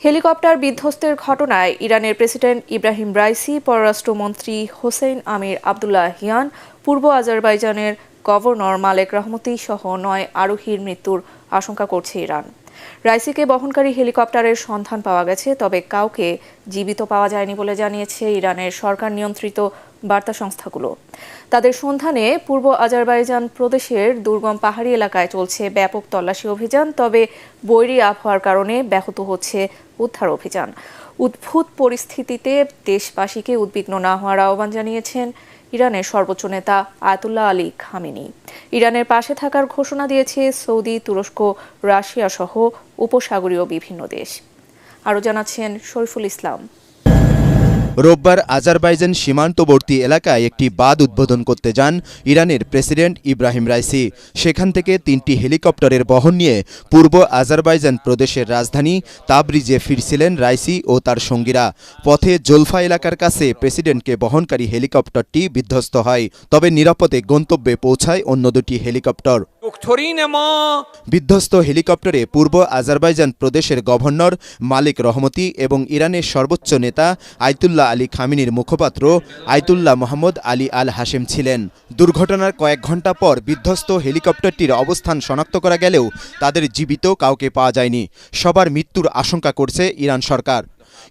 Helicopter বিধ্বস্তের ঘটনায় ইরানের president Ebrahim Raisi, পররাষ্ট্রমন্ত্রী হোসেইন আমির আবদুল্লাহিয়ান, পূর্ব আজারবাইজানের গভর্নর মালেক রহমতি সহ ৯ আরোহীর মৃত্যুর আশঙ্কা করছে ইরান। রাইসিকে বহনকারী হেলিকপ্টারের সন্ধান পাওয়া গেছে, তবে কাউকে জীবিত পাওয়া যায়নি বলে জানিয়েছে ইরানের সরকার নিয়ন্ত্রিত বার্তা সংস্থাগুলো। তাদের সন্ধানে পূর্ব আজারবাইজান প্রদেশের দুর্গম পাহাড়ি এলাকায় চলছে ব্যাপক তল্লাশি অভিযান, তবে বৈরী আবহাওয়ার কারণে ব্যাহত হচ্ছে উদ্ধার অভিযান। উদ্ভূত পরিস্থিতিতে দেশবাসীকে উদ্বিগ্ন না হওয়ার আহ্বান জানিয়েছেন ইরানের সর্বোচ্চ নেতা আয়াতুল্লাহ আলী খামেনি। ইরানের পাশে থাকার ঘোষণা দিয়েছে সৌদি, তুরস্ক, রাশিয়া সহ উপসাগরীয় বিভিন্ন দেশ। আরও জানাচ্ছেন শরীফুল ইসলাম। রোববার আজারবাইজান সীমান্তবর্তী এলাকায় একটি বাঁধ উদ্বোধন করতে যান ইরানের প্রেসিডেন্ট ইব্রাহিম রাইসি। সেখান থেকে 3টি হেলিকপ্টারের বহন নিয়ে পূর্ব আজারবাইজান প্রদেশের রাজধানী তাবরিজে ফিরছিলেন রাইসি ও তার সঙ্গীরা। পথে জোলফা এলাকার কাছে প্রেসিডেন্টকে বহনকারী হেলিকপ্টারটি বিধ্বস্ত হয়, তবে নিরাপদে গন্তব্যে পৌঁছায় অন্য 2টি হেলিকপ্টার। বিধ্বস্ত হেলিকপ্টারে পূর্ব আজারবাইজান প্রদেশের গভর্নর মালেক রহমতি এবং ইরানের সর্বোচ্চ নেতা আয়াতুল্লাহ আলী খামেনির মুখপাত্র আয়াতুল্লাহ মোহাম্মদ আলী আল হাশেম ছিলেন। দুর্ঘটনার কয়েক ঘণ্টা পর বিধ্বস্ত হেলিকপ্টারটির অবস্থান শনাক্ত করা গেলেও তাদের জীবিত কাউকে পাওয়া যায়নি। সবার মৃত্যুর আশঙ্কা করছে ইরান সরকার।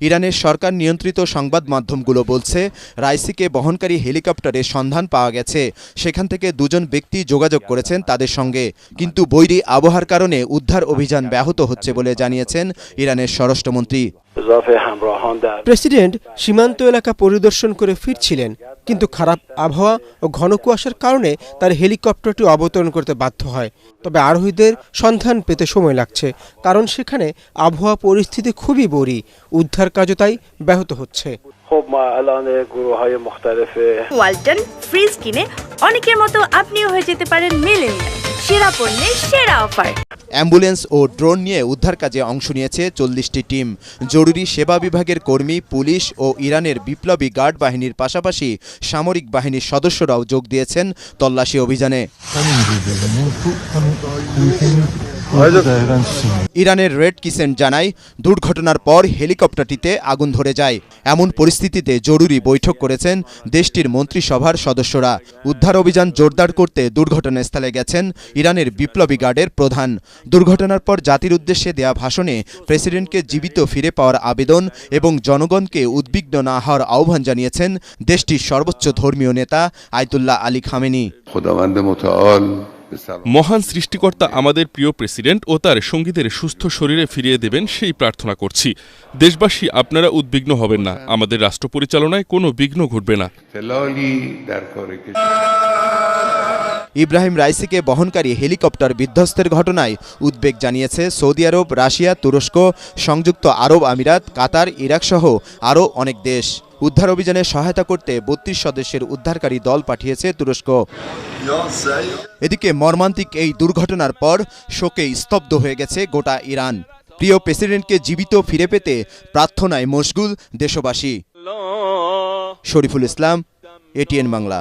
ইরানের সরকার নিয়ন্ত্রিত সংবাদ মাধ্যমগুলো বলছে, রাইসিকে বহনকারী হেলিকপ্টারের সন্ধান পাওয়া গেছে। সেখান থেকে 2জন ব্যক্তি যোগাযোগ করেছেন তাদের সঙ্গে, কিন্তু বৈরী আবহাওয়ার কারণে উদ্ধার অভিযান ব্যাহত হচ্ছে বলে জানিয়েছেন ইরানের স্বরাষ্ট্রমন্ত্রী। প্রেসিডেন্ট সীমান্ত এলাকা পরিদর্শন করে ফিরছিলেন, কিন্তু খারাপ আবহাওয়া ও ঘন কুয়াশার কারণে তার হেলিকপ্টারটি অবতরণ করতে বাধ্য হয়। তবে আরোহীদের সন্ধান পেতে সময় লাগছে, কারণ সেখানে আবহাওয়া পরিস্থিতি খুবই বৈরী। উদ্ধার কাজও তাই ব্যাহত হচ্ছে। ওয়ালটন ফ্রিজ কিনে অনেকের মতো আপনিও হয়ে যেতে পারেন মিলেনিয়াল। সেরা পণ্যের সেরা অফার। অ্যাম্বুলেন্স ও ড্রোন নিয়ে উদ্ধার কাজে অংশ নিয়েছে 40টি টিম। জরুরি সেবা বিভাগের কর্মী, পুলিশ ও ইরানের বিপ্লবী গার্ড বাহিনীর পাশাপাশি সামরিক বাহিনীর সদস্যরাও যোগ দিয়েছেন তল্লাশি অভিযানে। ইরানের রেড ক্রিসেন্ট জানায়, দুর্ঘটনার পর হেলিকপ্টারটিতে আগুন ধরে যায়। এমন পরিস্থিতিতে জরুরি বৈঠক করেছেন দেশটির মন্ত্রিসভার সদস্যরা। উদ্ধার অভিযান জোরদার করতে দুর্ঘটনাস্থলে গেছেন ইরানের বিপ্লবী গার্ডের প্রধান। দুর্ঘটনার পর জাতির উদ্দেশ্যে দেয়া ভাষণে প্রেসিডেন্টকে জীবিত ফিরে পাওয়ার আবেদন এবং জনগণকে উদ্বিগ্ন না হওয়ার আহ্বান জানিয়েছেন দেশটির সর্বোচ্চ ধর্মীয় নেতা আয়াতুল্লাহ আলী খামেনি। মহান সৃষ্টিকর্তা আমাদের প্রিয় প্রেসিডেন্ট ও তার সঙ্গীদের সুস্থ শরীরে ফিরিয়ে দেবেন সেই প্রার্থনা করছি। দেশবাসী, আপনারা উদ্বিগ্ন হবেন না, আমাদের রাষ্ট্র পরিচালনায় কোনো বিঘ্ন ঘটবে না। ইব্রাহিম রাইসিকে বহনকারী হেলিকপ্টার বিধ্বস্তের ঘটনায় উদ্বেগ জানিয়েছে সৌদি আরব, রাশিয়া, তুরস্ক, সংযুক্ত আরব আমিরাত, কাতার, ইরাক সহ আরও অনেক দেশ। উদ্ধার অভিযানে সহায়তা করতে 32 সদস্যের উদ্ধারকারী দল পাঠিয়েছে তুরস্ক। এদিকে মর্মান্তিক এই দুর্ঘটনার পর শোকে স্তব্ধ হয়ে গেছে গোটা ইরান। প্রিয় প্রেসিডেন্টকে জীবিত ফিরে পেতে প্রার্থনায় মশগুল দেশবাসী। শরীফুল ইসলাম, এটিএন বাংলা।